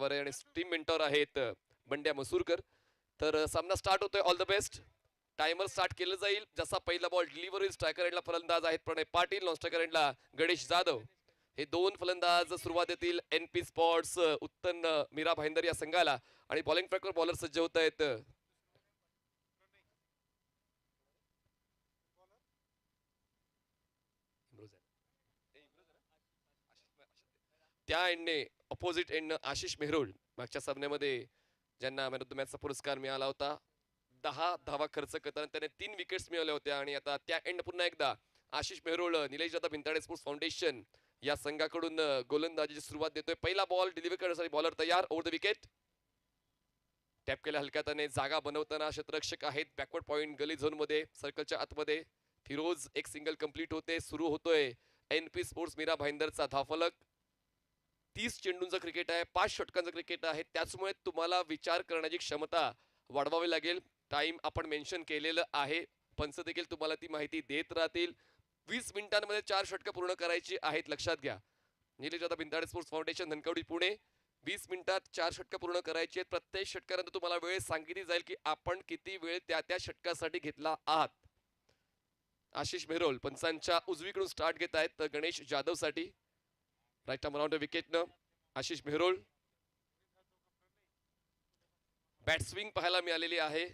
मार्गावर आहे आणि टीम मेंटॉर आहेत बंड्या मसूरकर. तर सामना स्टार्ट होतोय. All the best. Timer start केलं जाईल. जसा पहिला बॉल डिलिव्हर होईल. स्ट्रायकर एंडला फलंदाज आहेत प्रणय पाटील, नॉन स्ट्रायकर एंडला गणेश जाधव. हे दोन फलंदाज सुरुवात येतील NP स्पॉट्स उत्तन मीरा भाईंदर या संघाला. आणि बॉलिंग ट्रॅकवर बॉलर सज्ज होत आहेत. त्या एंडने ऑपोजिट एंड आशिष मेहरोळ मागच्या सामन्यामध्ये ज्यांना मॅन ऑफ द मॅचचा पुरस्कार मिळाला होता. 10 धावा खर्च करताना त्याने 3 विकेट्स मिळवल्या होत्या. आणि आता त्या एंड पुन्हा एकदा आशिष मेहरोळ निलेश जाधव भिंताडे स्पोर्ट्स फाउंडेशन या संघाकडून गोलंदाजीची सुरुवात देतोय. पहिला बॉल डिलिव्हर करण्यासाठी बॉलर तयार. Over the wicket. टॅप केल्या हलक्या त्याने जागा बनवताना क्षेत्ररक्षक आहेत बॅकवर्ड पॉइंट गली झोन मध्ये सर्कलच्या आतमध्ये. फिरोज एक सिंगल कंप्लीट होते. सुरू होतोय NP स्पोर्ट्स मीरा भाईंदरचा धावफलक. 30 चेंडूंचं क्रिकेट आहे, 5 षटकांचं क्रिकेट आहे. त्याचमुळे तुम्हाला विचार करण्याची क्षमता वाढवावी लागेल. टाइम आपण मेन्शन केलेलं आहे. पंच देखील तुम्हाला ती माहिती देत राहतील. 20 मिनिटांमध्ये 4 षटकं पूर्ण करायची आहेत, लक्षात घ्या. Nilesh Jadhav Bhintade sports foundation Dhankawadi Pune. 20 मिनिटात 4 षटकं पूर्ण करायची आहेत. प्रत्येक षटकानंतर तुम्हाला वेळ सांगितली जाईल की आपण किती वेळ त्या षटकासाठी घेतला आहात. आशिष मेहरोळ पंचांच्या उजवीकडून स्टार्ट घेत आहेत गणेश जाधव साठी. राईट आर्म अराउंड विकेटनं आशिष मेहरोळ. बॅट स्विंग पाहायला मिळालेली आहे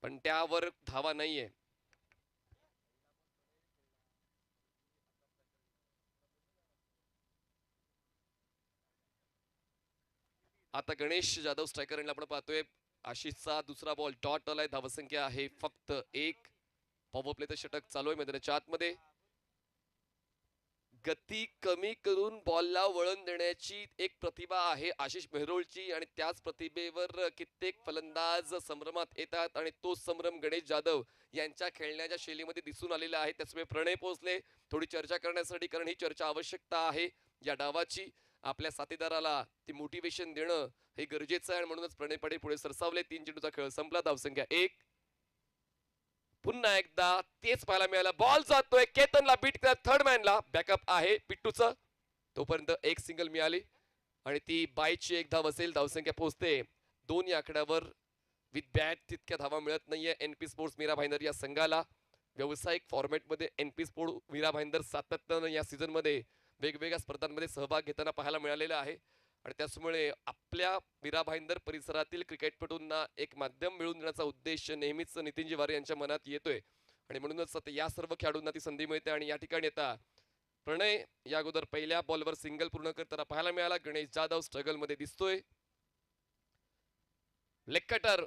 पण त्यावर धावा नाहीये. आता गणेश जाधव स्ट्रायकर एंडला आपण पाहतोय. आशिषचा दुसरा बॉल डॉट आलाय. धावसंख्या आहे फक्त 1. पॉवर प्लेचं षटक चालू आहे मैदानाच्या आतमध्ये. गती कमी करून बॉलला वळण देण्याची एक प्रतिभा आहे आशिष मेहरोळची आणि त्याच प्रतिभेवर कित्येक फलंदाज संभ्रमात येतात आणि तो संभ्रम गणेश जाधव यांच्या खेळण्याच्या शैलीमध्ये दिसून आलेला आहे. त्याचमुळे प्रणय पोहोचले थोडी चर्चा करण्यासाठी, कारण ही चर्चा आवश्यकता आहे या डावाची. आपल्या साथीदाराला ती मोटिवेशन देणं हे गरजेचं आहे. म्हणूनच प्रणय पाटील पुढे सरसावले. 3 चेंडूचा खेळ संपला. धावसंख्या 1. पुन्हा एकदा तेच पाहायला मिळालं. बॉल जातोय केतनला बीट करत थर्ड मॅनला. बॅकअप आहे पिट्टूचं. तोपर्यंत एक सिंगल मिळाली आणि ती बायची एक धाव असेल. धावसंख्या पोहोचते 2 या आकड्यावर. विथ बॅट तितक्या धावा मिळत नाहीये NP स्पोर्ट्स मीरा भाईंदर या संघाला. व्यावसायिक फॉर्मॅटमध्ये NP स्पोर्ट्स मीरा भाईंदर सातत्यानं या सीझन मध्ये वेगवेगळ्या स्पर्धांमध्ये सहभाग घेताना पाहायला मिळालेला आहे. आणि त्याचमुळे आपल्या मीरा भाईंदर परिसरातील क्रिकेटपटूंना एक माध्यम मिळवून देण्याचा उद्देश नेहमीच नितीनजी वारे यांच्या मनात येतोय. आणि म्हणूनच या सर्व खेळाडूंना ती संधी मिळते. आणि या ठिकाणी आता प्रणय या अगोदर पहिल्या बॉलवर सिंगल पूर्ण करताना पाहायला मिळाला. गणेश जाधव स्ट्रगल मध्ये दिसतोय. लेग कटर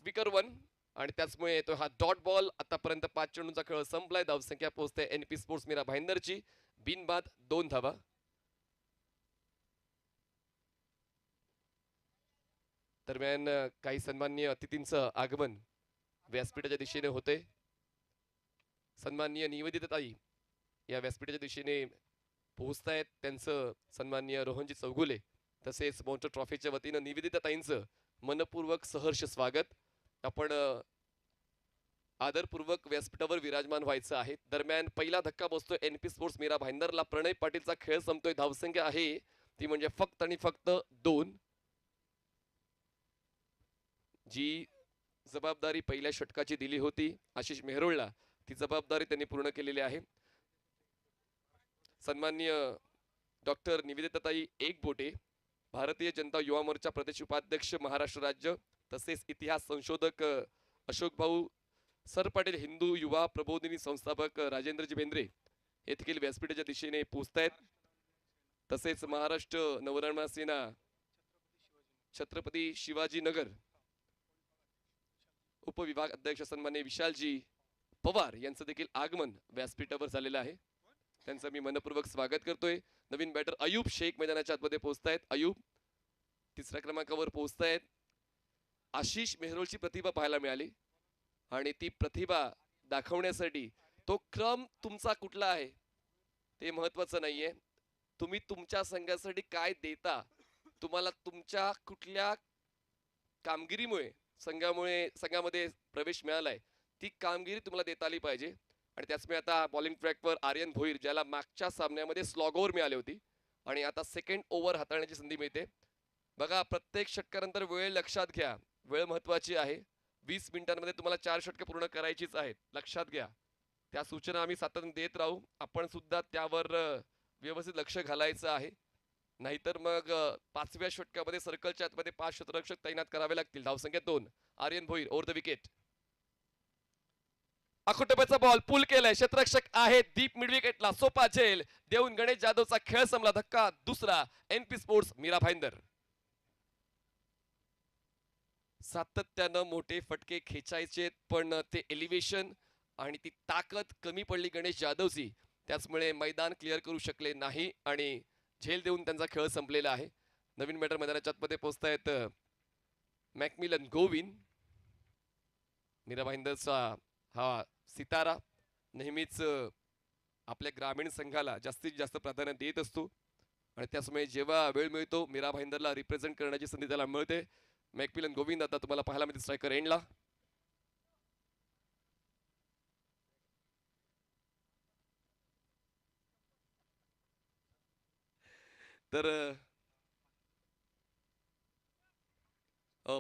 विकर 1 आणि त्याचमुळे तो हा डॉट बॉल. आतापर्यंत 5 चेंडूंचा खेळ संपलाय. धावसंख्या पोहोचते NP स्पोर्ट्स मीरा भाईंदरची बिनबाद 2 धावा. दरम्यान काही सन्माननीय अतिथींचं आगमन व्यासपीठाच्या दिशेने होते. सन्माननीय निवेदिताताई या व्यासपीठाच्या दिशेने पोहोचतायत. त्यांचं सन्माननीय रोहनजी चौगुले तसेच मॉन्टर ट्रॉफीच्या वतीनं निवेदिताताईंचं मनपूर्वक सहर्ष स्वागत. आपण आदरपूर्वक व्यासपीठावर विराजमान व्हायचं आहे. दरम्यान पहिला धक्का बसतोय NP स्पोर्ट्स मीरा भाईंदरला. प्रणय पाटीलचा खेळ संपतोय. धावसंख्या आहे ती म्हणजे फक्त आणि फक्त 2. जी जबाबदारी पहिल्या षटकाची दिली होती आशिष मेहरोळला ती जबाबदारी त्यांनी पूर्ण केलेली आहे. सन्माननीय डॉक्टर निवेदिताताई एकबोटे भारतीय जनता युवा मोर्चा प्रदेश उपाध्यक्ष महाराष्ट्र राज्य तसेच इतिहास संशोधक अशोक भाऊ सर पाटील हिंदू युवा प्रबोधिनी संस्थापक राजेंद्रजी बेंद्रे हे देखील व्यासपीठाच्या दिशेने पोहोचतायत. तसेच महाराष्ट्र नवनिर्माण सेना छत्रपती शिवाजी नगर उपविभाग अध्यक्ष सन्माननीय विशालजी पवार यांचं देखील आगमन व्यासपीठावर झालेलं आहे. त्यांचं मी मनपूर्वक स्वागत करतोय. नवीन बॅटर अयूब शेख मैदानाच्या आतमध्ये पोहोचतायत. अयूब 3ऱ्या क्रमांकावर पोहोचतायत. आशिष मेहरोळची प्रतिभा पाहायला मिळाली आणि ती प्रतिभा दाखवण्यासाठी तो क्रम तुमचा कुठला आहे ते महत्वाचं नाहीये. तुम्ही तुमच्या संघासाठी काय देता, तुम्हाला तुमच्या कुठल्या कामगिरीमुळे संघामध्ये प्रवेश मिळालाय ती कामगिरी तुम्हाला देता आली पाहिजे. आणि त्याचमुळे आता बॉलिंग ट्रॅकवर आर्यन भोईर ज्याला मागच्या सामन्यामध्ये स्लॉग ओव्हर मिळाली होती आणि आता सेकंड ओव्हर हाताळण्याची संधी मिळते. बघा, प्रत्येक षटकानंतर वेळ लक्षात घ्या, वेळ महत्वाची आहे. 20 मिनिटांमध्ये तुम्हाला 4 षटके पूर्ण करायचीच आहेत, लक्षात घ्या. त्या सूचना आम्ही सातत्याने देत राहू. आपण सुद्धा त्यावर व्यवस्थित लक्ष घालायचं आहे. नाहीतर मग 5व्या षटकामध्ये सर्कलच्या आतमध्ये 5 क्षेत्ररक्षक तैनात करावे लागतील. धावसंख्या 2. Aryan Bhoir over the wicket. अखुटप्याचा बॉल पुल केलाय, क्षेत्ररक्षक आहे डीप मिड विकेटला. सोपा झेल देऊन गणेश जाधवचा खेळ संपला. धक्का दुसरा. NP sports Mira Bhayandar. सातत्यानं मोठे फटके खेचायचे, पण ते एलिव्हेशन आणि ती ताकद कमी पडली गणेश जाधवची. त्याचमुळे मैदान क्लिअर करू शकले नाही आणि झेल देऊन त्यांचा खेळ संपलेला आहे. नवीन बॅटर मैदानाच्या आतमध्ये पोहोचतायत मॅकमिलन गोविन. मीरा भाईंदरचा हा सितारा नेहमीच आपल्या ग्रामीण संघाला जास्तीत जास्त प्राधान्य देत असतो आणि त्याचमुळे जेव्हा वेळ मिळतो मीरा भाईंदरला रिप्रेझेंट करण्याची संधी त्याला मिळते. मॅकमिलन गोविंद आता तुम्हाला पाहायला मिळते स्ट्रायकर एंडला. तर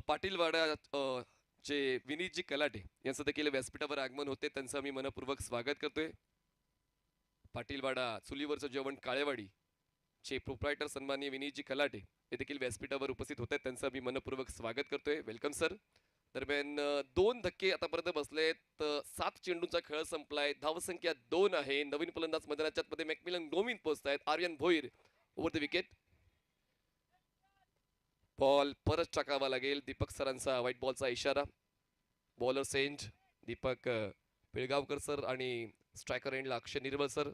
पाटीलवाडा चे विनीतजी कलाटे यांचं देखील व्यासपीठावर आगमन होते. त्यांचं मी मनपूर्वक स्वागत करतोय. पाटीलवाडा चुलीवरचं जेवण काळेवाडी चे प्रोप्रायटर सन्माननीय विनीतजी कलाटे हे देखील व्यासपीठावर उपस्थित होते. त्यांचं मी मनपूर्वक स्वागत करतोय. Welcome sir. दरम्यान 2 धक्के आतापर्यंत बसलेत. 7 चेंडूंचा खेळ संपलाय. धावसंख्या 2 आहे. नवीन फलंदाज मैदानाच्या मध्ये मॅकमिलन गोविंद पोहोचतायत. Aryan Bhoir over the wicket. Ball परत टाकावा लागेल. दीपक सरांचा व्हाईट बॉलचा इशारा. बॉलर सेंज दीपक पिळगावकर सर आणि स्ट्रायकर एंडला अक्षय निर्मल सर.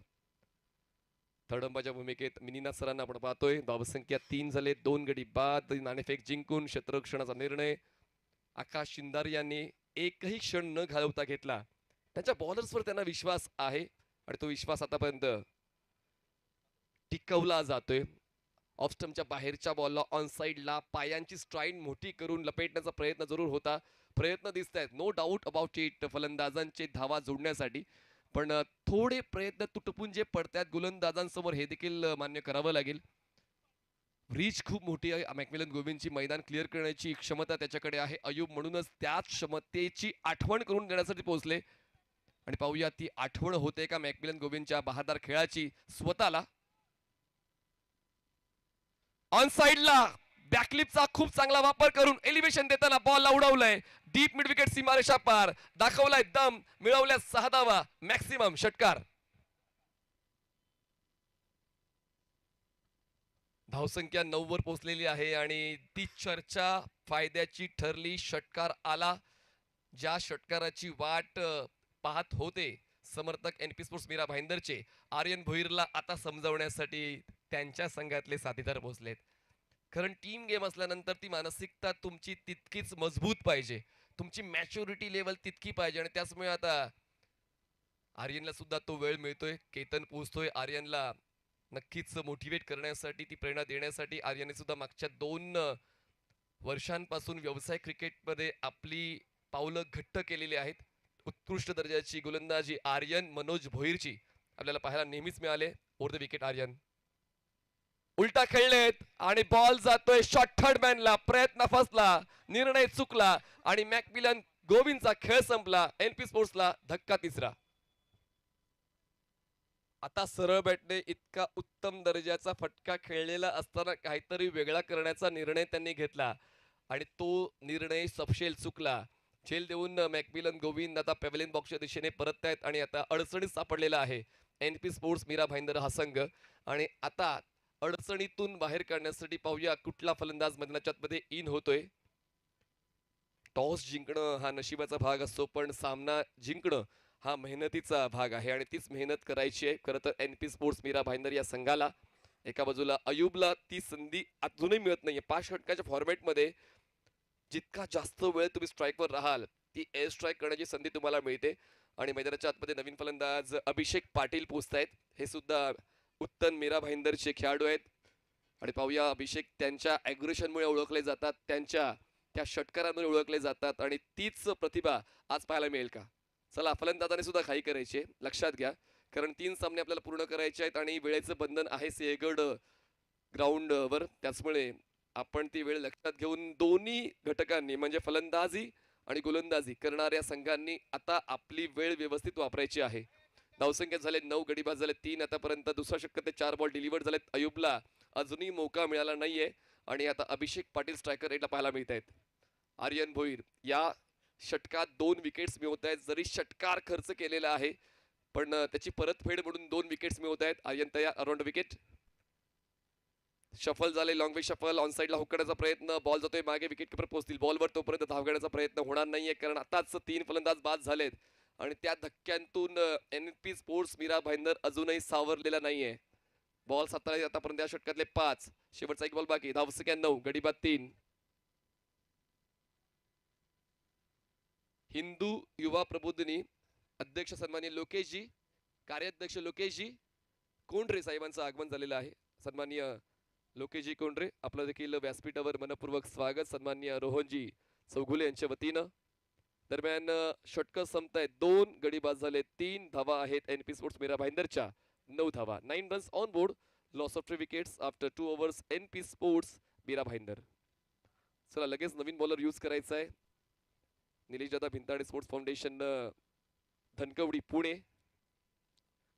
थर्डंबाच्या भूमिकेत मिनीनाथ सरांना आपण पाहतोय. धावसंख्या 3 झाले. 2 गडी बाद. नाणेफेक जिंकून क्षेत्ररक्षणाचा निर्णय आकाश शिंदार यांनी एकही क्षण न घालवता घेतला. त्यांच्या बॉलर्सवर त्यांना विश्वास आहे आणि तो विश्वास आतापर्यंत टिकवला जातोय. ऑफस्टमच्या बाहेरच्या बॉलला ऑन साइडला पायांची स्ट्राईड मोठी करून लपेटण्याचा प्रयत्न जरूर होता. प्रयत्न दिसत आहेत, नो डाऊट अबाउट इट, फलंदाजांचे धावा जोडण्यासाठी. पण थोडे प्रयत्न तुटपुंजे पडतात गोलंदाजांसमोर, हे देखील मान्य करावं लागेल. रीच खूप मोठी आहे मॅकमिलन गोविंदची. मैदान क्लिअर करण्याची क्षमता त्याच्याकडे आहे. अयूब म्हणूनच त्याच क्षमतेची आठवण करून देण्यासाठी पोहोचले आणि पाहूया ती आठवण होते का मॅकमिलन गोविंदच्या बहादर खेळाची स्वतःला. ऑन साइडला बॅकलिपचा खूप चांगला वापर करून एलिव्हेशन देताना बॉलला उडवलंय. डीप मिड विकेट सीमारेषा पार. दाखवलाय दम. मिळवल्या 6 धावा. मॅक्सिमम षटकार. धावसंख्या 9 वर पोहोचलेली आहे आणि ती चर्चा फायद्याची ठरली. षटकार आला. ज्या षटकाराची वाट पाहत होते समर्थक एनपी स्पोर्ट्स मीरा भाईंदरचे, आर्यन भोईरला आता समजावण्यासाठी त्यांच्या संघातले साथीदार पोहोचलेत. कारण टीम गेम असल्यानंतर ती मानसिकता तुमची तितकीच मजबूत पाहिजे, तुमची मॅच्युरिटी लेवल तितकी पाहिजे आणि त्याचमुळे आता आर्यनला सुद्धा तो वेळ मिळतोय. केतन पोहोचतोय आर्यनला नक्कीच मोटिवेट करण्यासाठी, ती प्रेरणा देण्यासाठी. आर्यनने सुद्धा मागच्या 2 वर्षांपासून व्यवसाय क्रिकेटमध्ये आपली पावलं घट्ट केलेली आहेत. उत्कृष्ट दर्जाची गोलंदाजी आर्यन मनोज भोईरची आपल्याला पाहायला नेहमीच मिळाले. Over the wicket Aryan. उलटा खेळलेत आणि बॉल जातोय शॉर्ट थर्ड मॅनला. प्रयत्न फसला, निर्णय चुकला आणि मॅकमिलन गोविंदचा खेळ संपला. एनपी स्पोर्ट्सला धक्का तिसरा. आता सरळ बॅटने इतका उत्तम दर्जाचा फटका खेळलेला असताना काहीतरी वेगळा करण्याचा निर्णय त्यांनी घेतला आणि तो निर्णय सपशेल चुकला. झेल देऊन मॅकमिलन गोविंद आता पेव्हलियन बॉक्सच्या दिशेने परत आहेत आणि आता अडचणीत सापडलेला आहे एनपी स्पोर्ट्स मीरा भाईंदर हा संघ. आणि आता अडचणीतून बाहेर काढण्यासाठी पाहूया कुठला फलंदाज मैदानाच्या आतमध्ये इन होतोय. टॉस जिंकणं हा नशिबाचा भाग असतो, पण सामना जिंकणं हा मेहनतीचा भाग आहे आणि तीच मेहनत करायची आहे. खरं तर एनपी स्पोर्ट्स मीरा भाईंदर या संघाला एका बाजूला अयूबला ती संधी अजूनही मिळत नाहीये. 5 षटकाच्या फॉर्मॅटमध्ये जितका जास्त वेळ तुम्ही स्ट्राईकवर राहाल ती एअर स्ट्राईक करण्याची संधी तुम्हाला मिळते. आणि मैदानाच्या आतमध्ये नवीन फलंदाज अभिषेक पाटील पोहोचतायत. हे सुद्धा उत्तम मीरा भाईंदरचे खेळाडू आहेत आणि पाहूया अभिषेक त्यांच्या ॲग्रेशनमुळे ओळखले जातात, त्यांच्या त्या षटकारांमुळे ओळखले जातात आणि तीच प्रतिभा आज पाहायला मिळेल का. चला, फलंदाजाने सुद्धा घाई करायची लक्षात घ्या, कारण 3 सामने आपल्याला पूर्ण करायचे आहेत आणि वेळेचं बंधन आहे. सिंहगड ग्राउंडवर. त्याचमुळे आपण ती वेळ लक्षात घेऊन दोन्ही घटकांनी म्हणजे फलंदाजी आणि गोलंदाजी करणाऱ्या संघांनी आता आपली वेळ व्यवस्थित वापरायची आहे. धावसंख्या झाले 9, गडी बाद झाले 3 आतापर्यंत. दुसऱ्या षटकात 4 बॉल डिलिव्हर्ड झालेत. अयुबला अजूनही मौका मिळाला नाहीये आणि आता अभिषेक पाटील स्ट्रायकर रेटला पाहायला मिळत आहेत. आर्यन भोईर या षटकात 2 विकेट्स मिळवत आहेत. जरी षटकार खर्च केलेला आहे पण त्याची परतफेड म्हणून 2 विकेट्स मिळवत आहेत. आर्यन तयार, अराउंड विकेट. शफल झाले, लॉंग वे शफल. ऑन साईडला हुक करण्याचा प्रयत्न, बॉल जातोय मागे, विकेट किपर पोहोचतील बॉलवर. तोपर्यंत धाव घेण्याचा प्रयत्न होणार नाहीये कारण आताच 3 फलंदाज बाद झालेत आणि त्या धक्क्यांतून NP स्पोर्ट्स मीरा भाईंदर अजूनही सावरलेला नाहीये. बॉल 17 आतापर्यंत या षटकातले 5, शेवटचा एक बॉल बाकी. धावसंख्या 9, गडी बाद 3. हिंदू युवा प्रबोधिनी अध्यक्ष सन्माननीय लोकेशजी, कार्याध्यक्ष लोकेशजी कोंढरे साहेबांचं आगमन झालेलं आहे. सन्माननीय लोकेशजी कोंढरे आपलं देखील व्यासपीठावर मनपूर्वक स्वागत. सन्माननीय रोहनजी चौगुले यांच्या वतीनं. दरम्यान षटक संपतायत. 2 गडी बाद झाले, 3 धावा आहेत NP स्पोर्ट्स मीरा भाईंदरच्या. 9 धावा, 9 runs on board. Loss of 3 wickets after 2 overs NP sports Mira Bhayandar. चला लगेच नवीन बॉलर यूज करायचा आहे. Nilesh Dada Bhintade sports foundation Dhankawadi Pune.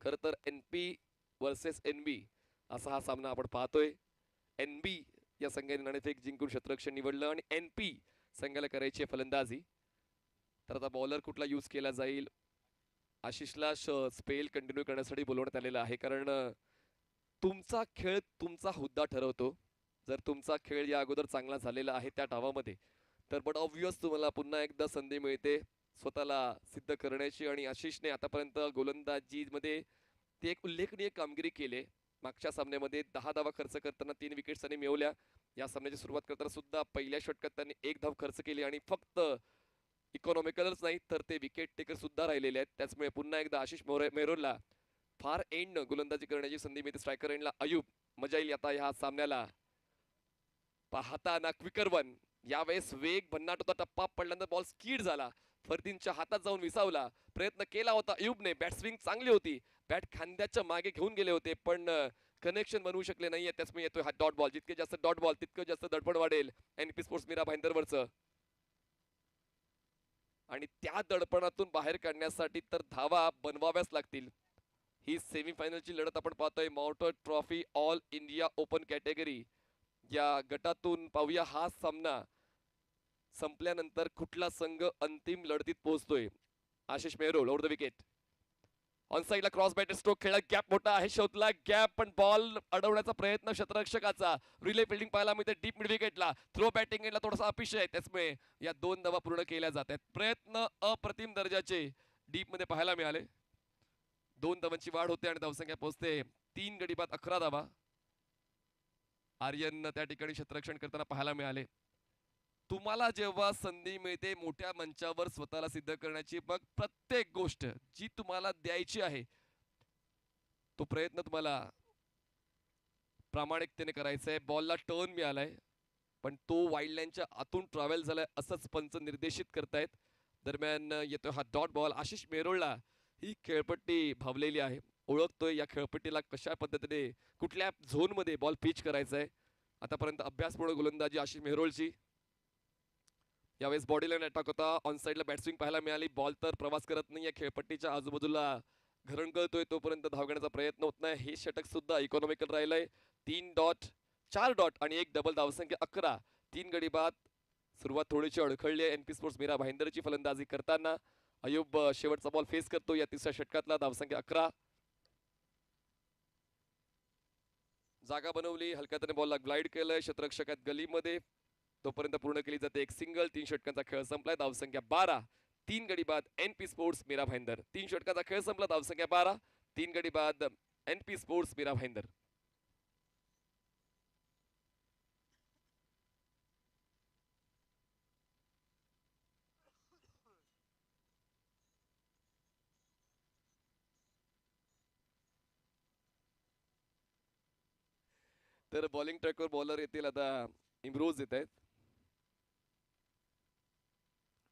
खरं तर NP वर्सेस NB असा हा सामना आपण पाहतोय. NB या संघाने नाणेफेक जिंकून क्षेत्ररक्षण निवडलं आणि NP संघाला करायची फलंदाजी. तर आता बॉलर कुठला यूज केला जाईल? आशिषला स्पेल कंटिन्यू करण्यासाठी बोलवण्यात आलेला आहे कारण तुमचा खेळ तुमचा हुद्दा ठरवतो. जर तुमचा खेळ या अगोदर चांगला झालेला आहे त्या डावामध्ये तर बट ऑब्वियस तुम्हाला पुन्हा एकदा संधी मिळते स्वतःला सिद्ध करण्याची. आणि आशिषने आतापर्यंत गोलंदाजीमध्ये ती एक उल्लेखनीय कामगिरी केली. मागच्या सामन्यामध्ये 10 धावा खर्च करताना 3 विकेट्स त्यांनी मिळवल्या. या सामन्याची सुरुवात करताना सुद्धा पहिल्या षटकात त्यांनी 1 धाव खर्च केली आणि फक्त इकॉनॉमिकलच नाही तर ते विकेट टेकर सुद्धा राहिलेले आहेत. त्याचमुळे पुन्हा एकदा आशिष मेहरोनला फार एंड गोलंदाजी करण्याची संधी मिळते. स्ट्रायकर एंडला अयुब. मजा येईल आता ह्या सामन्याला पाहताना. क्विकर वन, यावेळेस वेग भन्नाट होता. टप्पा पडल्यानंतर बॉल स्कीड झाला, फरदीनच्या हातात जाऊन विसावला. प्रयत्न केला होता अयुबने, बॅट स्विंग चांगली होती, बॅट खांद्याच्या मागे घेऊन गेले होते पण कनेक्शन बनवू शकले नाहीये. त्याचमुळे येतोय हा डॉट बॉल. जितके जास्त डॉट बॉल तितकं जास्त दडपण वाढेल NP स्पोर्ट्स मीरा भाईंदरवरचं. आणि त्या दडपणातून बाहेर काढण्यासाठी तर धावा बनवाव्याच लागतील. ही सेमीफायनलची लढत आपण पाहतोय mountain trophy all India open category या गटातून. पाहूया हा सामना संपल्यानंतर कुठला संघ अंतिम लढतीत पोहोचतोय. Ashish Mehrol over the wicket. On साइडला क्रॉस बॅटर स्ट्रोक खेळला, गॅप मोठा आहे, शोधला गॅप पण बॉल अडवण्याचा प्रयत्न क्षेत्ररक्षकाचा. रिले फिल्डिंग पाहायला मिळते डीप मिड विकेटला. थ्रो बॅटिंग एंडला थोडासा अपिशय आहे, त्याचमुळे या 2 धावा पूर्ण केल्या जात आहेत. प्रयत्न अप्रतिम दर्जाचे डीप मध्ये पाहायला मिळाले. 2 धावांची वाढ होते आणि धावसंख्या पोहोचते 3 गडी बाद 11 धावा. आर्यन त्या ठिकाणी क्षेत्ररक्षण करताना पाहायला मिळाले. तुम्हाला जेव्हा संधी मिळते मोठ्या मंचावर स्वतःला सिद्ध करण्याची, मग प्रत्येक गोष्ट जी तुम्हाला द्यायची आहे तो प्रयत्न तुम्हाला प्रामाणिकतेने करायचा आहे. बॉलला टर्न मिळालाय पण तो वाईल्ड लाईनच्या आतून ट्रॅव्हल झालाय असंच पंच निर्देशित करतायत. दरम्यान येतोय हा डॉट बॉल. आशिष मेहरोळला ही खेळपट्टी भावलेली आहे, ओळखतोय या खेळपट्टीला कशा पद्धतीने कुठल्या झोनमध्ये बॉल पिच करायचा आहे. आतापर्यंत अभ्यासपूर्ण गोलंदाजी आशिष मेहरोळची. यावेळेस बॉडी लाईन अटॅक होता. ऑन साइडला बॅटस्विंग पाहायला मिळाली. बॉल तर प्रवास करत नाही, खेळपट्टीच्या आजूबाजूला घरंगळतोय तोपर्यंत धाव घेण्याचा प्रयत्न होत नाही. हे षटक सुद्धा इकॉनॉमिकल राहिलंय. 3 डॉट 4 डॉट आणि 1 डबल. धावसंख्या 11, 3 गडी बाद. सुरुवात थोडीशी अडखळली आहे NP स्पोर्ट्स मीरा भाईंदरची फलंदाजी करताना. अयुब शेवटचा बॉल फेस करतो या तिसऱ्या षटकातला. धावसंख्या 11. जागा बनवली, हलक्याने बॉलला ग्लाइड केलंय क्षेत्ररक्षकात गलीमध्ये, तोपर्यंत पूर्ण केली जाते एक सिंगल. 3 षटकांचा खेळ संपलाय. धावसंख्या 12, 3 गडी बाद NP स्पोर्ट्स मीरा भाईंदर. 3 षटकांचा खेळ संपला. धावसंख्या 12, 3 गडी बाद NP स्पोर्ट्स मीरा भाईंदर. तर बॉलिंग ट्रॅकवर बॉलर येतील आता. इम्रोज येत आहेत.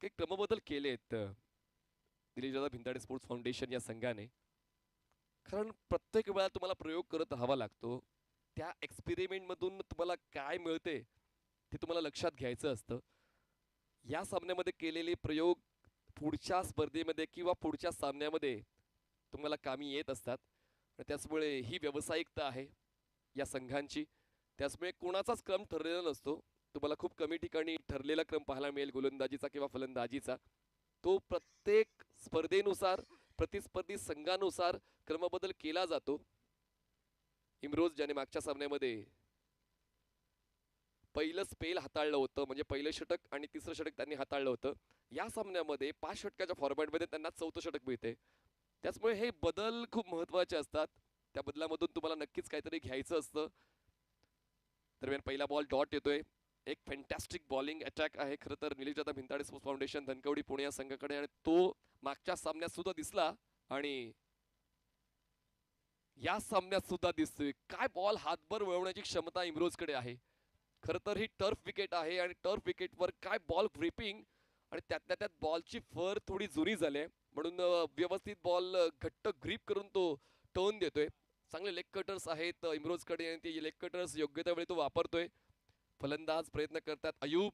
काही क्रमबदल केलेत दिलीप दादा भिंताडे स्पोर्ट्स फाउंडेशन या संघाने, कारण प्रत्येक वेळा तुम्हाला प्रयोग करत राहावा लागतो. त्या एक्सपेरिमेंट मधून तुम्हाला काय मिळते ते तुम्हाला लक्षात घ्यायचं असतं. या सामन्यामध्ये केलेले प्रयोग पुढच्या स्पर्धेमध्ये किंवा पुढच्या सामन्यामध्ये तुम्हाला कामी येत असतात. आणि त्याचमुळे ही व्यावसायिकता आहे या संघांची. त्याचमुळे कोणाचाच क्रम ठरलेला नसतो. तुम्हाला खूप कमी ठिकाणी ठरलेला क्रम पाहायला मिळेल गोलंदाजीचा किंवा फलंदाजीचा. तो प्रत्येक स्पर्धेनुसार प्रतिस्पर्धी संघानुसार क्रमबदल केला जातो. इम्रोज ज्याने मागच्या सामन्यामध्ये पहिलं स्पेल हाताळलं होतं, म्हणजे पहिलं षटक आणि तिसरं षटक त्यांनी हाताळलं होतं, या सामन्यामध्ये 5 षटकाच्या फॉर्मॅटमध्ये त्यांना 4थं षटक मिळते. त्याचमुळे हे बदल खूप महत्वाचे असतात. त्या बदलामधून तुम्हाला नक्कीच काहीतरी घ्यायचं असतं. दरम्यान पहिला बॉल डॉट येतोय. एक फॅन्टॅस्टिक बॉलिंग अटॅक आहे खरं तर निलेश भिंताडे स्पोर्ट्स फाउंडेशन धनकवडी पुणे या संघाकडे, आणि तो मागच्या सामन्यात सुद्धा दिसला आणि या सामन्यात सुद्धा दिसतोय. काय बॉल हातभर वळवण्याची क्षमता इम्रोजकडे आहे. खरं तर ही टर्फ विकेट आहे आणि टर्फ विकेटवर काय बॉल ग्रिपिंग, आणि त्यातल्या त्यात बॉलची फर थोडी जुनी झाली म्हणून व्यवस्थित बॉल घट्ट ग्रिप करून तो टर्न देतोय. चांगले लेग कटर्स आहेत इम्रोजकडे आणि ते लेग कटर्स योग्य त्या वेळी तो वापरतोय. फलंदाज प्रयत्न करतात अयूब,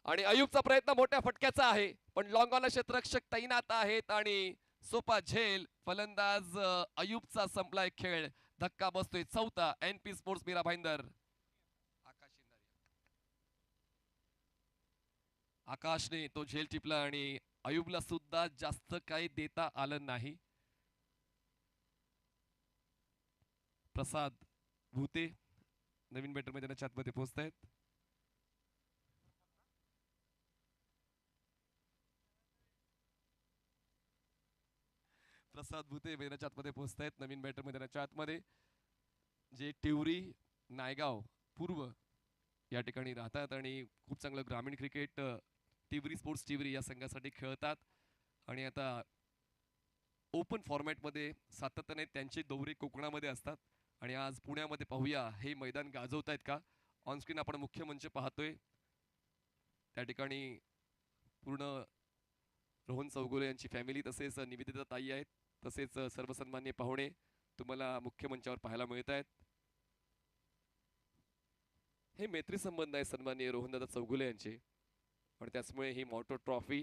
आणि अयूबचा प्रयत्न मोठ्या फटक्याचा आहे पण लॉंग ऑन क्षेत्ररक्षक तैनात आहेत आणि सोपा झेल. फलंदाज अयूबचा संपलाय खेळ. धक्का बसतोय 4था. NP sports Mira Bhayandar. आकाशने तो झेल टिपला आणि अयूबला सुद्धा जास्त काही देता आलं नाही. प्रसाद भूते नवीन बॅटर मैदानाच्या आतमध्ये पोहोचतायत. प्रसाद भूते मैदानाच्या आतमध्ये पोहोचतायत नवीन बॅटर मैदानाच्या आतमध्ये, जे टिवरी नायगाव पूर्व या ठिकाणी राहतात आणि खूप चांगलं ग्रामीण क्रिकेट टिवरी स्पोर्ट्स टिवरी या संघासाठी खेळतात. आणि आता ओपन फॉर्मॅटमध्ये सातत्याने त्यांचे दौरे कोकणामध्ये असतात. आणि आज पुण्यामध्ये पाहूया हे मैदान गाजवतायत का. ऑनस्क्रीन आपण मुख्य मंच पाहतोय, त्या ठिकाणी पूर्ण रोहन चौगुले यांची फॅमिली तसेच निवेदिता ताई आहेत, तसेच सर्व सन्मान्य पाहुणे तुम्हाला मुख्य मंचावर पाहायला मिळत आहेत. हे मैत्री संबंध आहे सन्माननीय रोहनदादा चौगुले यांचे, आणि त्याचमुळे ही मॉटो ट्रॉफी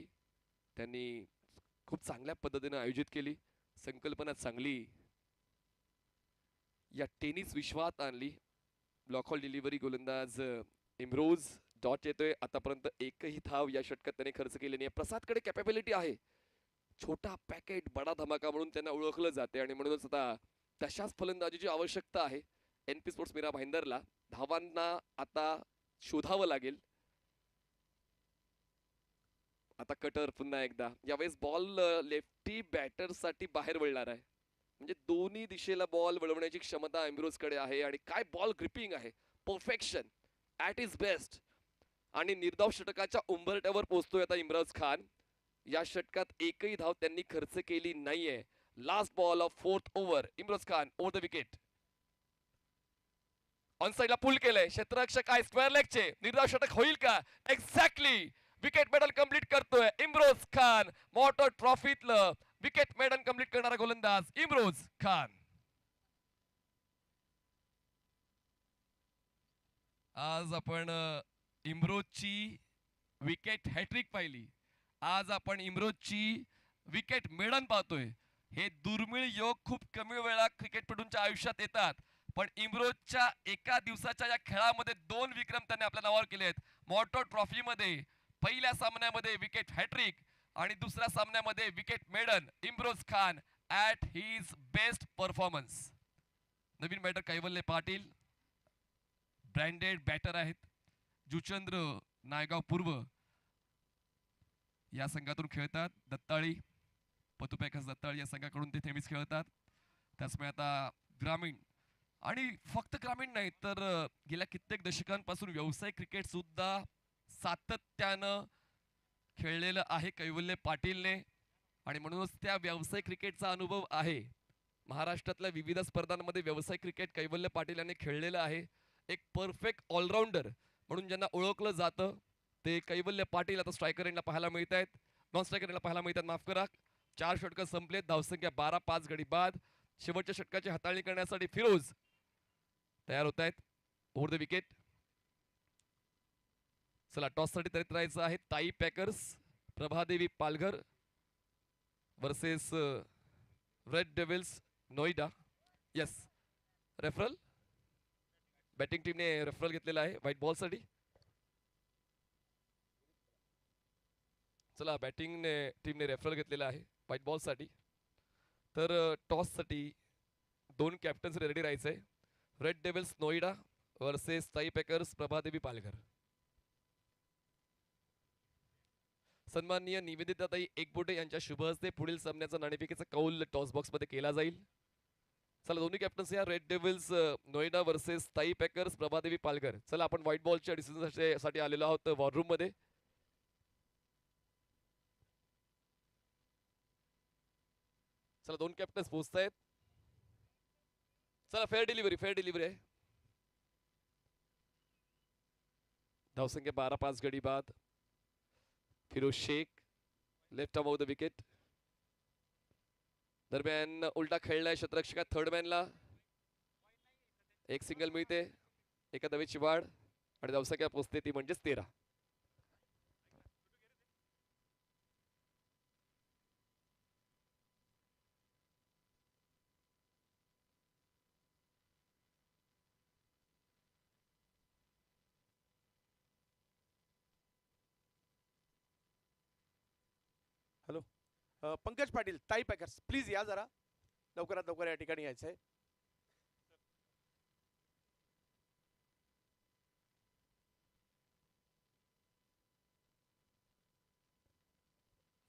त्यांनी खूप चांगल्या पद्धतीने आयोजित केली. संकल्पना चांगली या टेनिस विश्वात आणली. ब्लॉक हॉल डिलिव्हरी गोलंदाज इम्रोज डॉट येतोय. आतापर्यंत एकही धाव या षटकात त्याने खर्च केली नाही. प्रसादकडे कॅपेबिलिटी आहे. छोटा पॅकेट बडा धमाका म्हणून त्यांना ओळखलं जाते आणि म्हणूनच आता तशाच फलंदाजीची आवश्यकता आहे NP स्पोर्ट्स मीरा भाईंदरला. धावांना आता शोधावं लागेल. आता कटर पुन्हा एकदा, यावेळेस बॉल लेफ्टी बॅटर साठी बाहेर वळणार आहे. म्हणजे दोन्ही दिशेला बॉल वळवण्याची क्षमता इम्रोजकडे आहे. आणि काय बॉल ग्रिपिंग आहे, परफेक्शन ॲट इज बेस्ट. आणि निर्धाव षटकाच्या उंबरट्यावर पोहोचतोय आता इम्राज खान. या षटकात एकही धाव त्यांनी खर्च केली नाहीये. Last ball of 4th over. Imraj Khan over the wicket. On साइडला पुल केलंय क्षेत्ररक्षक आहे स्क्वेअर लेगचे. निर्धाव षटक होईल का. एक्झॅक्टली विकेट मेडल कंप्लीट करतोय Imroz Khan. मॉटो ट्रॉफीतलं wicket medal complete करणारा गोलंदाज इम्रोज खान. आज आपण इम्रोजची विकेट हॅट्रिक पाहिली. आज आपण इम्रोजची विकेट मेडन पाहतोय. हे दुर्मिळ योग खूप कमी वेळा क्रिकेटपटूंच्या आयुष्यात येतात, पण इम्रोजच्या एका दिवसाच्या या खेळामध्ये 2 विक्रम त्याने आपल्या नावावर केले आहेत. मॉटो ट्रॉफी मध्ये पहिल्या सामन्यामध्ये विकेट हॅट्रिक आणि दुसऱ्या सामन्यामध्ये wicket maiden. Imroz Khan at his best performance. नवीन batter Kaivalya Patil branded batter आहेत. जुचंद्र नायगाव पूर्व या संघातून खेळतात. दत्ताळी पतुपॅकस दत्ताळी या संघाकडून ते नेहमीच खेळतात. त्याचमुळे आता ग्रामीण आणि फक्त ग्रामीण नाही तर गेल्या कित्येक दशकांपासून व्यावसायिक क्रिकेट सुद्धा सातत्यानं खेळलेलं आहे कैवल्य पाटीलने, आणि म्हणूनच त्या व्यावसायिक क्रिकेटचा अनुभव आहे. महाराष्ट्रातल्या विविध स्पर्धांमध्ये व्यावसायिक क्रिकेट कैवल्य पाटील यांनी खेळलेलं आहे. एक परफेक्ट ऑलराऊंडर म्हणून ज्यांना ओळखलं जातं ते कैवल्य पाटील आता स्ट्रायकर एंडला पाहायला मिळत आहेत. नॉन स्ट्रायकर एंडला पाहायला मिळतात, माफ करा. 4 षटकं संपलेत. धावसंख्या 12, 5 गडी बाद. शेवटच्या षटकाची हाताळणी करण्यासाठी फिरोज तयार होत आहेत ओव्हर द विकेट. चला टॉस साठी तयारीत राहायचं आहे. Tai packers Prabhadevi Palghar versus red devils Noida. Yes, referral batting टीमने रेफरल घेतलेला आहे व्हाईट बॉल साठी. चला बॅटिंग टीमने रेफरल घेतलेला आहे व्हाईट बॉल साठी. तर टॉस साठी 2 कॅप्टन्स रेडी राहायचंय. रेड डेव्हिल्स नोईडा वर्सेस ताई पॅकर्स प्रभादेवी पालघर. सन्माननीय निवेदिताताई एकबोटे यांच्या शुभ हस्ते पुढील सामन्याचा नाणेफेकीचा कौल टॉस बॉक्स मध्ये केला जाईल. चला दोन्ही कॅप्टन्स या रेड डेव्हिल्स नोएडा वर्सेस ताई पॅकर्स प्रभादेवी पालघर. चला आपण व्हाईट बॉलच्या डिसिजन साठी आलेलो आहोत वॉर रूम मध्ये. चला 2 कॅप्टन्स पोहोचतायत. चला फेअर डिलिव्हरी आहे. धावसंख्या 12-5 गडी बाद. Firoz Shaikh left arm off the wicket. दरम्यान उलटा खेळलाय क्षेत्ररक्षका थर्ड मॅनला. एक सिंगल मिळते, एका धावेची वाढ आणि धावसंख्या पोहोचते ती म्हणजेच 13. हॅलो, पंकज पाटील ताई पॅकर्स प्लीज या जरा लवकरात लवकर या ठिकाणी यायचं आहे.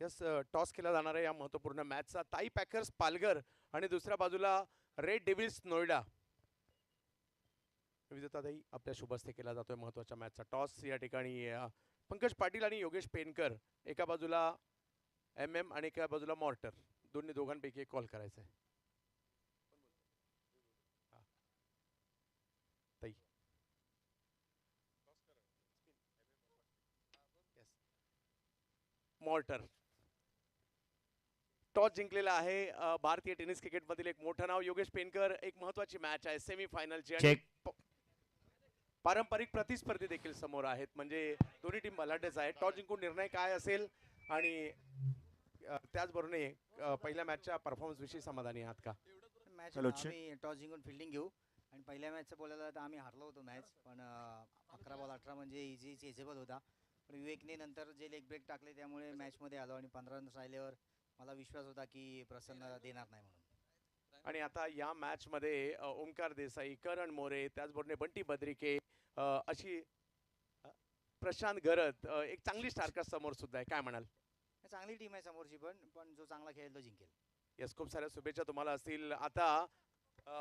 यस, टॉस केला जाणार आहे या महत्त्वपूर्ण मॅचचा. ताई पॅकर्स पालघर आणि दुसऱ्या बाजूला रेड डेव्हिल्स नोएडा. विजेताताई आपल्या शुभ हस्ते केला जातोय महत्त्वाच्या मॅचचा टॉस. या ठिकाणी पंकज पाटील आणि योगेश पेनकर एका बाजूला MM आणि एका बाजूला मॉर्टर. दोघांपैकी एक कॉल करायचा आहे. ताई मॉर्टर टॉस जिंकलेला आहे. भारतीय टेनिस क्रिकेटमधील एक मोठं नाव योगेश पेनकर. एक महत्त्वाची मॅच आहे सेमीफायनलची आणि पारंपरिक प्रतिस्पर्धी देखील समोर आहेत. म्हणजे दोन्ही टीम बलाढ्यच आहेत. टॉस जिंकून निर्णय काय असेल आणि त्याचबरोबर पहिल्या मॅचच्या परफॉर्मन्स विषयी समाधानी आहात का? मॅच आम्ही टॉस जिंकून फिल्डिंग घेऊ आणि पहिल्या मॅचचं बोलायला तर आम्ही हारलो होतो मॅच, पण 11 बॉल 18 म्हणजे इझी चेजेबल होता. पण विवेकने नंतर जे लेग ब्रेक टाकले त्यामुळे मॅचमध्ये आलो आणि 15 रन्स राहिल्यावर मला विश्वास होता की प्रसन्न देणार नाही म्हणून. आणि आता या मॅचमध्ये ओमकार देसाई, करण मोरे, त्याचबरोबर बंटी बद्रिके अशी प्रशांत गरत एक चांगली स्टारकास्ट समोर सुद्धा आहे. काय म्हणाल? चांगली टीम आहे समोरची, पण जो चांगला खेळेल तो जिंकेल. यस, खूप साऱ्या शुभेच्छा तुम्हाला असतील. आता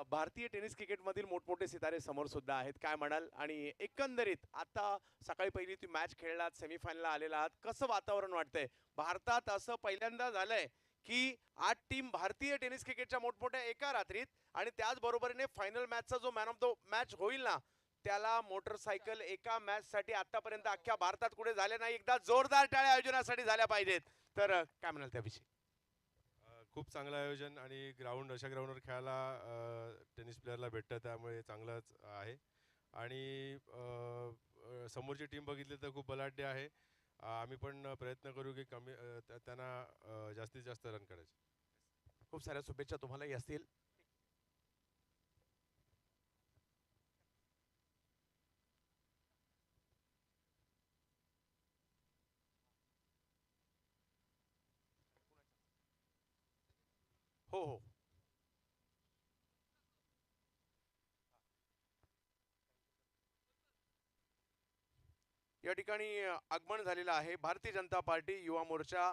भारतीय टेनिस क्रिकेटमधील मोठमोठे सितारे समोर सुद्धा आहेत. काय म्हणाल? आणि एकंदरीत आता सकाळी पहिली ती मॅच खेळलात, सेमीफायनलला आलेला आहात, कसं वातावरण वाटतंय? भारतात असं पहिल्यांदा झालंय की 8 टीम भारतीय टेनिस क्रिकेटच्या मोठमोठ्या एका रात्रीत आणि त्याचबरोबरीने फायनल मॅचचा जो मॅन ऑफ द मॅच होईल ना त्याला मोटरसायकल एका मॅचसाठी आतापर्यंत अख्ख्या भारतात कुठे झाले नाही. एकदा जोरदार टाळ्या आयोजनासाठी झाल्या पाहिजेत. तर काय म्हणाल त्याविषयी? खूप चांगलं आयोजन आणि ग्राउंड अशा ग्राउंडवर खेळायला टेनिस प्लेअरला भेटतं, त्यामुळे चांगलंच आहे. आणि समोरची टीम बघितली तर खूप बलाढ्य आहे. आम्ही पण प्रयत्न करू की त्यांना जास्तीत जास्त रन करायचे. खूप साऱ्या शुभेच्छा तुम्हालाही असतील. हो हो, या ठिकाणी आगमन झालेलं आहे. भारतीय जनता पार्टी युवा मोर्चा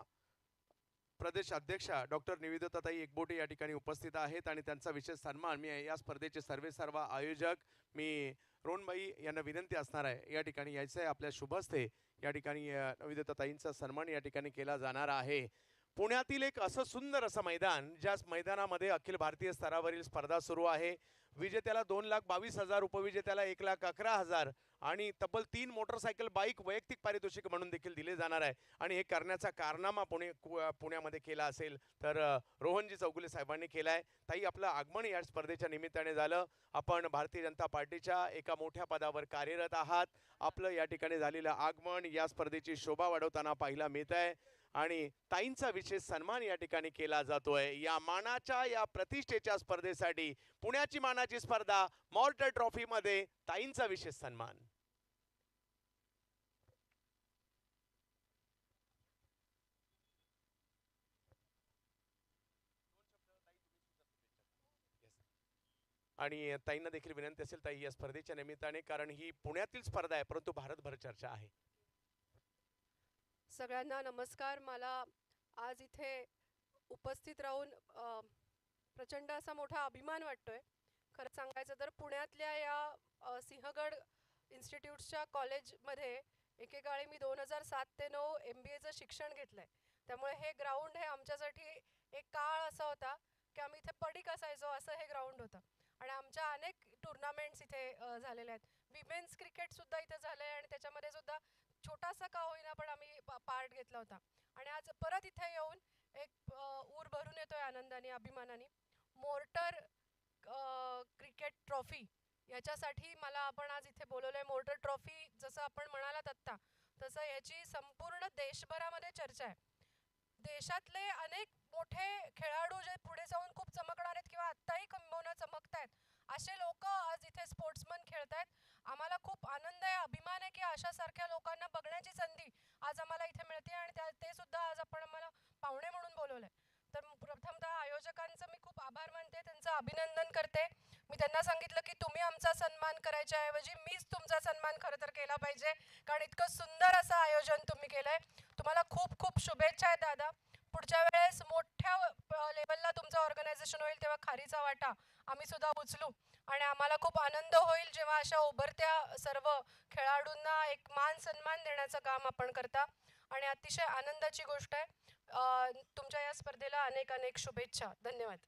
प्रदेश अध्यक्षा डॉक्टर निवेदिताताई एकबोटे या ठिकाणी उपस्थित आहेत आणि त्यांचा विशेष सन्मान मी या स्पर्धेचे सर्व आयोजक मी रोहनभाई यांना विनंती असणार आहे या ठिकाणी यायचं आहे. आपल्या शुभ हस्ते या ठिकाणी निवेदिताताईंचा सन्मान या ठिकाणी केला जाणार आहे. पुण्यातील एक असं सुंदर असं मैदान, ज्या मैदानामध्ये अखिल भारतीय स्तरावरील स्पर्धा सुरू आहे. विजेत्याला 2,22,000, उपविजेत्याला 1,11,000 आणि तब्बल 3 मोटरसायकल बाईक वैयक्तिक पारितोषिक म्हणून देखील दिले जाणार आहे आणि हे करण्याचा कारनामा पुण्यामध्ये केला असेल तर रोहनजी चौगुले साहेबांनी केलाय. ताई, आपलं आगमन या स्पर्धेच्या निमित्ताने झालं. आपण भारतीय जनता पार्टीच्या एका मोठ्या पदावर कार्यरत आहात. आपलं या ठिकाणी झालेलं आगमन या स्पर्धेची शोभा वाढवताना पाहायला मिळत आहे आणि ताईंचा विशेष सन्मान या ठिकाणी केला जातोय. या मानाच्या या प्रतिष्ठेच्या स्पर्धेसाठी पुण्याची मानाची स्पर्धा मॉर्टर ट्रॉफी मध्ये ताईंचा विशेष सन्मान. आणि ताईंना देखील विनंती असेल ताई या स्पर्धेच्या निमित्ताने, कारण ही पुण्यातील स्पर्धा आहे परंतु भारतभर चर्चा आहे. सगळ्यांना नमस्कार. मला आज इथे उपस्थित राहून प्रचंड असा मोठा अभिमान वाटतोय. खरं सांगायचं तर पुण्यातल्या या सिंहगड इन्स्टिट्यूटच्या कॉलेजमध्ये एकेकाळी मी 2007 ते 9 MBAचं शिक्षण घेतलंय. त्यामुळे हे ग्राउंड हे आमच्यासाठी एक काळ असा होता की आम्ही इथे पडीक असायचो, असं हे ग्राउंड होतं. आणि आमच्या अनेक टुर्नामेंट्स इथे झालेल्या आहेत. विमेन्स क्रिकेट सुद्धा इथे झालंय आणि त्याच्यामध्ये सुद्धा छोटासा का होईना पण आम्ही पार्ट घेतला होता. आणि आज परत इथे येऊन एक ऊर भरून येतोय आनंदाने, अभिमानाने. मोर्टर क्रिकेट ट्रॉफी याच्यासाठी मला आपण आज इथे बोलवलंय. मोर्टर ट्रॉफी जसं आपण म्हणालात आत्ता, तसं याची संपूर्ण देशभरामध्ये चर्चा आहे. देशातले अनेक मोठे खेळाडू जे पुढे जाऊन खूप चमकणार आहेत किंवा आत्ताही किंबहुना चमकतायत, असे लोक आज इथे स्पोर्ट्समन खेळतायत. आम्हाला खूप आनंद आहे, अभिमान आहे की अशा सारख्या लोकांना बघण्याची संधी आज आम्हाला इथे मिळते आणि ते सुद्धा आज आपण आम्हाला पाहुणे म्हणून बोलवलंय. तर प्रथमतः आयोजकांचं मी खूप आभार मानते, त्यांचं अभिनंदन करते. मी त्यांना सांगितलं की तुम्ही आमचा सन्मान करायच्या ऐवजी मीच तुमचा सन्मान खरं तर केला पाहिजे, कारण इतकं सुंदर असं आयोजन तुम्ही केलंय. तुम्हाला खूप खूप शुभेच्छा आहेत दादा. पुढच्या वेळेस मोठ्या लेवलला तुमचं ऑर्गनायझेशन होईल तेव्हा खारीचा वाटा आम्ही सुद्धा उचलू आणि आम्हाला खूप आनंद होईल जेव्हा अशा उभरत्या सर्व खेळाडूंना एक मान सन्मान देण्याचं काम आपण करता. आणि अतिशय आनंदाची गोष्ट आहे. तुमच्या या स्पर्धेला अनेक अनेक शुभेच्छा. धन्यवाद.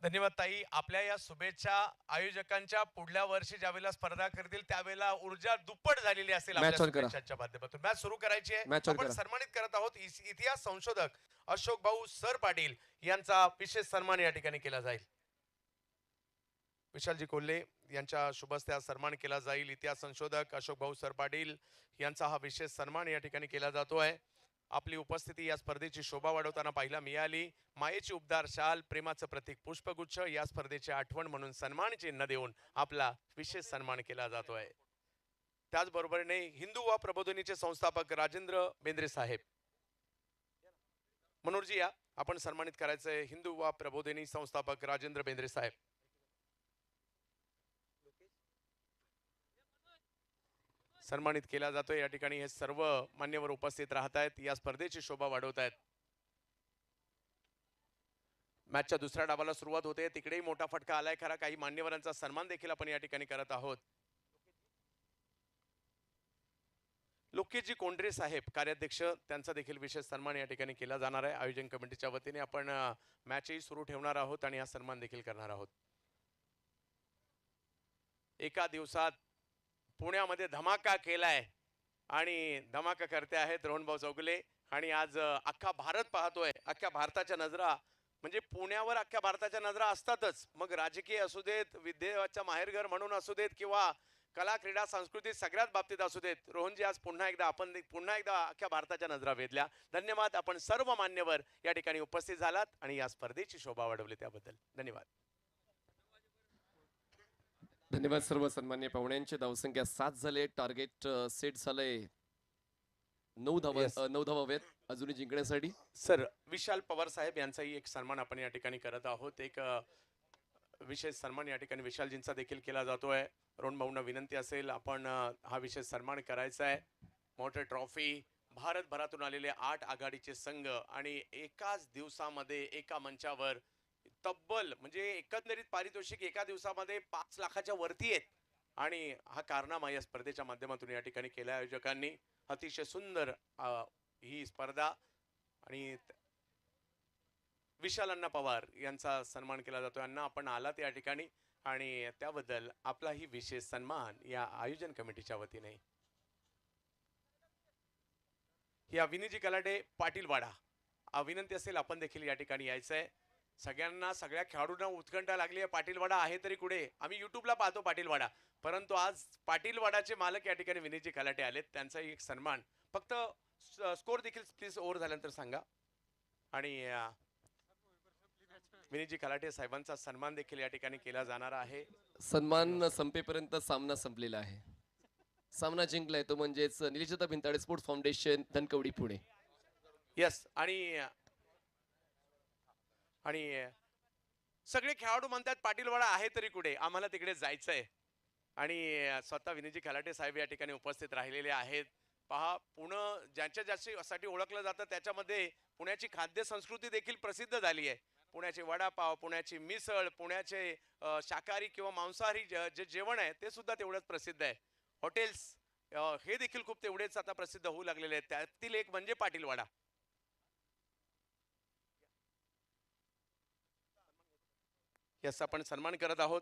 धन्यवाद ताई. आपल्या या शुभेच्छा आयोजकांच्या पुढल्या वर्षी ज्यावेळेला स्पर्धा करतील त्यावेळेला ऊर्जा दुप्पट झालेली असेल आपल्या शुभेच्छांच्या माध्यमातून. मॅच सुरू करायची आहे. आपण सन्मानित करत आहोत इतिहास संशोधक अशोक भाऊ सर पाटील यांचा विशेष सन्मान या ठिकाणी केला जाईल. विशालजी कोल्हे यांच्या शुभ हस्ते सन्मान केला जाईल. इतिहास संशोधक अशोक भाऊ सर पाटील यांचा हा विशेष सन्मान या ठिकाणी केला जातोय. आपली उपस्थिती या स्पर्धेची शोभा वाढवताना पाहायला मिळाली. मायेची उबदार शाल, प्रेमाचं प्रतीक पुष्पगुच्छ या स्पर्धेची आठवण म्हणून सन्मान चिन्ह देऊन आपला विशेष सन्मान केला जातोय. त्याचबरोबरीने हिंदू वा प्रबोधिनीचे संस्थापक राजेंद्र बेंद्रे साहेब. मनोहरजी या, आपण सन्मानित करायचंय हिंदू वा प्रबोधिनी संस्थापक राजेंद्र बेंद्रे साहेब. सन्मानित केला जातोय. या ठिकाणी हे सर्व मान्यवर उपस्थित राहत आहेत, या स्पर्धेची शोभा वाढवत आहेत. मॅचच्या दुसऱ्या डावाला सुरुवात होते. तिकडेही मोठा फटका आलाय खरा. काही मान्यवरांचा सन्मान देखील आपण या ठिकाणी करत आहोत. लोकेशजी कोंढरे साहेब कार्याध्यक्ष, त्यांचा देखील विशेष सन्मान या ठिकाणी केला जाणार आहे. आयोजन कमिटीच्या वतीने आपण मॅचही सुरू ठेवणार आहोत आणि हा सन्मान देखील करणार आहोत. एका दिवसात पुण्यामध्ये धमाका केलाय आणि धमाका करते आहेत रोहनभाऊ चौगुले. आणि आज अख्खा भारत पाहतोय. अख्ख्या भारताच्या नजरा म्हणजे पुण्यावर अख्ख्या भारताच्या नजरा असतातच. मग राजकीय असू देत, विद्येचं माहेरघर म्हणून असू देत किंवा कला क्रीडा संस्कृती सगळ्याच बाबतीत असू देत. रोहनजी आज पुन्हा एकदा अख्ख्या भारताच्या नजरा वेधल्या. धन्यवाद. आपण सर्व मान्यवर या ठिकाणी उपस्थित झालात आणि या स्पर्धेची शोभा वाढवली त्याबद्दल धन्यवाद. धन्यवाद सर्व सन्मान्य पाहुण्यांचे. धावसंख्या 7 झाले. टार्गेट सेट झालंय 9 धावावेत अजूनही जिंकण्यासाठी. सर, विशाल पवार साहेब यांचाही एक सन्मान आपण या ठिकाणी करत आहोत. एक विशेष सन्मान या ठिकाणी विशालजींचा देखील केला जातोय. रोहन भाऊंना विनंती असेल आपण हा विशेष सन्मान करायचा आहे. मोटर ट्रॉफी, भारतभरातून आलेले 8 आघाडीचे संघ आणि एकाच दिवसामध्ये एका मंचावर तब्बल म्हणजे एकंदरीत पारितोषिक एका दिवसामध्ये 5 लाखाच्या वरती आहेत. आणि हा कारनामा या स्पर्धेच्या माध्यमातून या ठिकाणी केला आयोजकांनी. अतिशय सुंदर ही स्पर्धा. आणि विशाल अण्णा पवार यांचा सन्मान केला जातो. यांना आपण आलात या ठिकाणी. आणि त्याबद्दल आपलाही विशेष सन्मान या आयोजन कमिटीच्या वतीने. या विनीजी कलाटे पाटीलवाडा विनंती असेल आपण देखील या ठिकाणी यायचंय. सगळ्यांना सगळ्या खेळाडूंना उत्कंठा लागली आहे. पाटीलवाडा आहे तरी कुठे, आम्ही युट्यूबला पाहतो पाटीलवाडा, परंतु आज पाटीलवाडाचे मालक या ठिकाणी विनीजी कलाटे आलेत, त्यांचा एक सन्मान. फक्त स्कोर देखील प्लीज ओव्हर झाल्यानंतर सांगा. आणि विनीजी कलाटे साहेबांचा सन्मान देखील या ठिकाणी केला जाणार आहे. सन्मान संपेपर्यंत सामना संपलेला आहे. सामना जिंकलाय तो म्हणजेच Nileshda Bhintade sports foundation Dhankawadi Pune. Yes. आणि आणि सगळे खेळाडू म्हणतात पाटीलवाडा आहे तरी कुठे, आम्हाला तिकडे जायचंय. आणि स्वतः विनीजी खलाटे साहेब या ठिकाणी उपस्थित राहिलेले आहेत. पहा, पुणे ज्याच्यासाठी ओळखलं जातं त्याच्यामध्ये पुण्याची खाद्य संस्कृती देखील प्रसिद्ध झाली आहे. पुण्याचे वडापाव, पुण्याची मिसळ, पुण्याचे शाकाहारी किंवा मांसाहारी जे जेवण आहे ते सुद्धा तेवढंच प्रसिद्ध आहे. हॉटेल्स हे देखील खूप तेवढेच आता प्रसिद्ध होऊ लागलेले आहेत. त्यातील एक म्हणजे पाटीलवाडा. यस, आपण सन्मान करत आहोत.